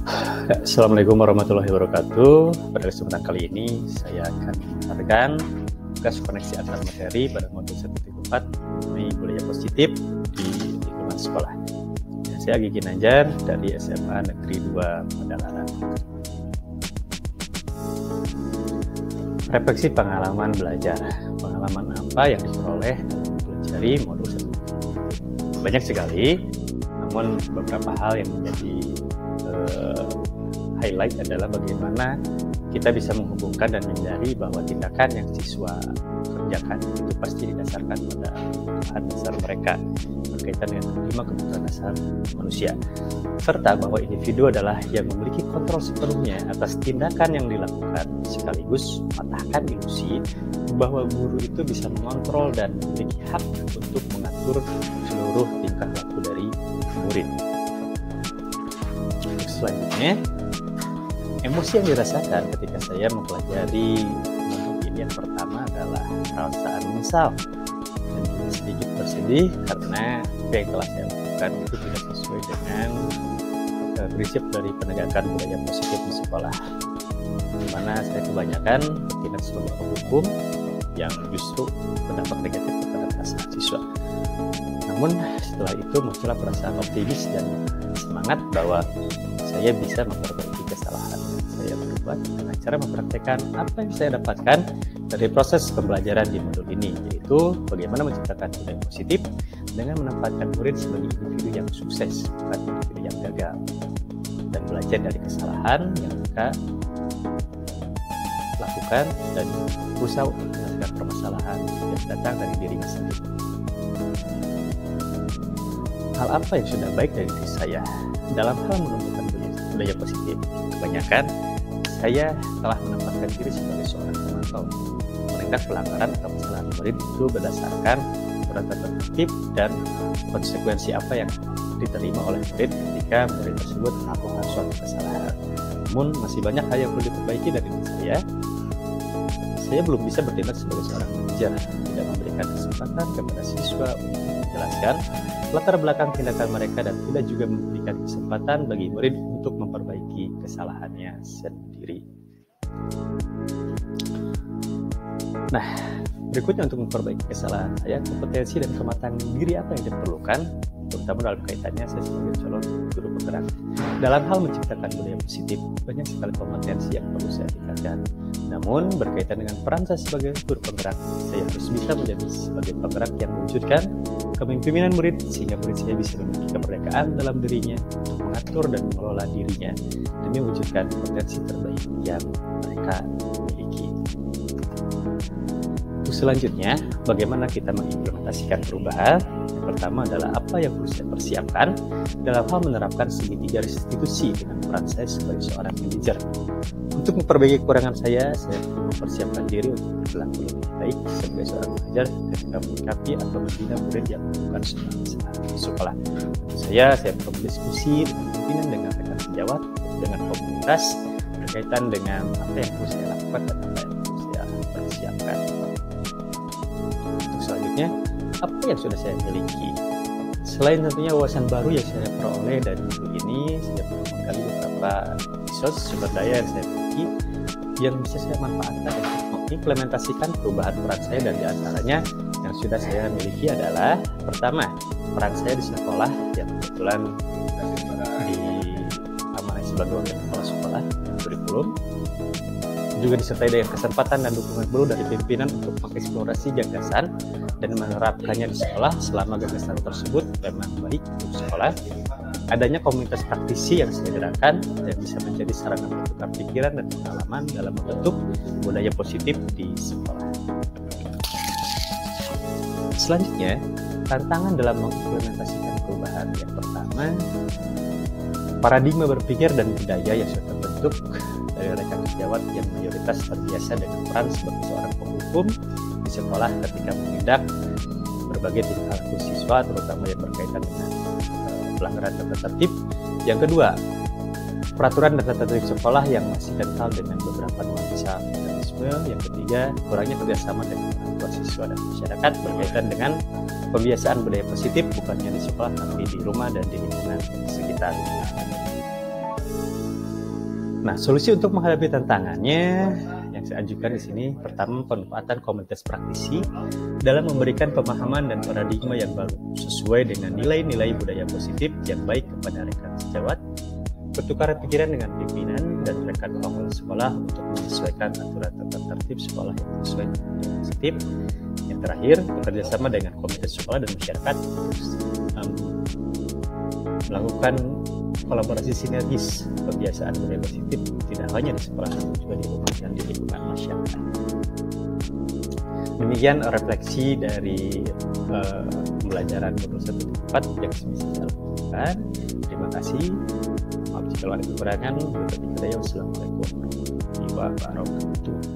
Assalamualaikum warahmatullahi wabarakatuh. Pada kesempatan kali ini saya akan menyampaikan tugas koneksi antar materi pada modul 1.4 mengenai budaya positif di lingkungan sekolah. Saya Gigi Nanjar dari SMA Negeri 2 Padalarang. Refleksi pengalaman belajar. Pengalaman apa yang diperoleh dalam mempelajari modul 1. Banyak sekali, namun beberapa hal yang menjadi highlight adalah bagaimana kita bisa menghubungkan dan menyadari bahwa tindakan yang siswa kerjakan itu pasti didasarkan pada kebutuhan dasar mereka berkaitan dengan 5 kebutuhan dasar manusia, serta bahwa individu adalah yang memiliki kontrol sepenuhnya atas tindakan yang dilakukan, sekaligus mematahkan ilusi bahwa guru itu bisa mengontrol dan memiliki hak untuk mengatur seluruh tingkah laku dari murid. Selanjutnya, emosi yang dirasakan ketika saya mempelajari modul ini yang pertama adalah perasaan menyesal dan juga sedikit bersedih karena apa yang telah saya lakukan itu tidak sesuai dengan prinsip dari penegakan budaya positif di sekolah, di mana saya kebanyakan bertindak sebagai penghukum yang justru berdampak negatif kepada perasaan siswa. Namun setelah itu muncullah perasaan optimis dan semangat bahwa saya bisa memperbaiki kesalahan saya berbuat dengan cara mempraktekkan apa yang saya dapatkan dari proses pembelajaran di modul ini, yaitu bagaimana menciptakan budaya positif dengan menempatkan murid sebagai individu yang sukses, bukan individu yang gagal, dan belajar dari kesalahan yang mereka lakukan dan berusaha untuk menyelesaikan permasalahan yang datang dari dirinya sendiri. Hal apa yang sudah baik dari diri saya dalam hal menumbuhkan budaya positif? Kebanyakan saya telah menempatkan diri sebagai seorang pemantau, menindak pelanggaran atau kesalahan murid itu berdasarkan tata tertib dan konsekuensi apa yang diterima oleh murid ketika murid tersebut melakukan suatu kesalahan. Namun masih banyak hal yang perlu diperbaiki dari diri saya. Saya belum bisa bertindak sebagai seorang manajer, tidak memberikan kesempatan kepada siswa untuk menjelaskan latar belakang tindakan mereka dan tidak juga memberikan kesempatan bagi murid untuk memperbaiki kesalahannya sendiri. Nah, berikutnya untuk memperbaiki kesalahan saya, kompetensi dan kematangan diri apa yang diperlukan, terutama dalam kaitannya saya sebagai calon guru penggerak. Dalam hal menciptakan budaya positif, banyak sekali kompetensi yang perlu saya tingkatkan. Namun, berkaitan dengan peran saya sebagai guru penggerak, saya harus bisa menjadi sebagai penggerak yang mewujudkan kepemimpinan murid, sehingga murid saya bisa memiliki kemerdekaan dalam dirinya untuk mengatur dan mengelola dirinya demi mewujudkan potensi terbaik yang mereka miliki. Untuk selanjutnya, bagaimana kita mengimplementasikan perubahan? Yang pertama adalah apa yang perlu saya persiapkan dalam hal menerapkan segitiga restitusi dengan peran saya sebagai seorang manajer. Untuk memperbaiki kekurangan saya perlu mempersiapkan diri untuk berlaku lebih baik sebagai seorang manajer ketika menyikapi atau membina murid yang melakukan kesalahan di sekolah. Tentu saya perlu berdiskusi dengan pimpinan, dengan rekan sejawat, dengan komunitas berkaitan dengan apa yang perlu saya lakukan dan apa yang perlu saya persiapkan. Untuk selanjutnya, apa yang sudah saya miliki? Selain tentunya wawasan baru yang saya peroleh dari modul ini, saya perlu menggali beberapa resource sumber daya yang saya miliki yang bisa saya manfaatkan untuk mengimplementasikan perubahan peran saya, dan diantaranya yang sudah saya miliki adalah pertama, peran saya di sekolah yang kebetulan diamanai sebagai wakil kepala sekolah kurikulum, juga disertai dengan kesempatan dan dukungan penuh dari pimpinan untuk mengeksplorasi gagasan dan menerapkannya di sekolah selama gagasan tersebut memang baik untuk sekolah. Adanya komunitas praktisi yang saya gerakkan dan bisa menjadi sarana bertukar pikiran dan pengalaman dalam membentuk budaya positif di sekolah. Selanjutnya, tantangan dalam mengimplementasikan perubahan. Yang pertama, paradigma berpikir dan budaya yang sudah terbentuk dari rekan sejawat yang mayoritas terbiasa dengan peran sebagai seorang penghukum di sekolah ketika menindak berbagai tingkah laku siswa, terutama yang berkaitan dengan pelanggaran tata tertib. Yang kedua, peraturan dan tata tertib sekolah yang masih kental dengan beberapa nuansa feminisme. Yang ketiga, kurangnya kerjasama dengan orang tua siswa dan masyarakat berkaitan dengan pembiasaan budaya positif bukannya di sekolah tapi di rumah dan di lingkungan sekitar. Nah, solusi untuk menghadapi tantangannya yang saya ajukan di sini, pertama pemanfaatan komunitas praktisi dalam memberikan pemahaman dan paradigma yang baru sesuai dengan nilai-nilai budaya positif yang baik kepada rekan sejawat, bertukar pikiran dengan pimpinan dan rekan pengelola sekolah untuk menyesuaikan aturan tata tertib sekolah yang sesuai dengan positif. Yang terakhir, bekerjasama dengan komunitas sekolah dan masyarakat melakukan kolaborasi sinergis kebiasaan budaya positif tidak hanya di sekolah namun juga di rumah dan di lingkungan masyarakat. Demikian refleksi dari pembelajaran modul 1.4 yang bisa saya lakukan. Terima kasih. Maaf jika ada kekurangan. Wassalamualaikum warahmatullahi wabarakatuh.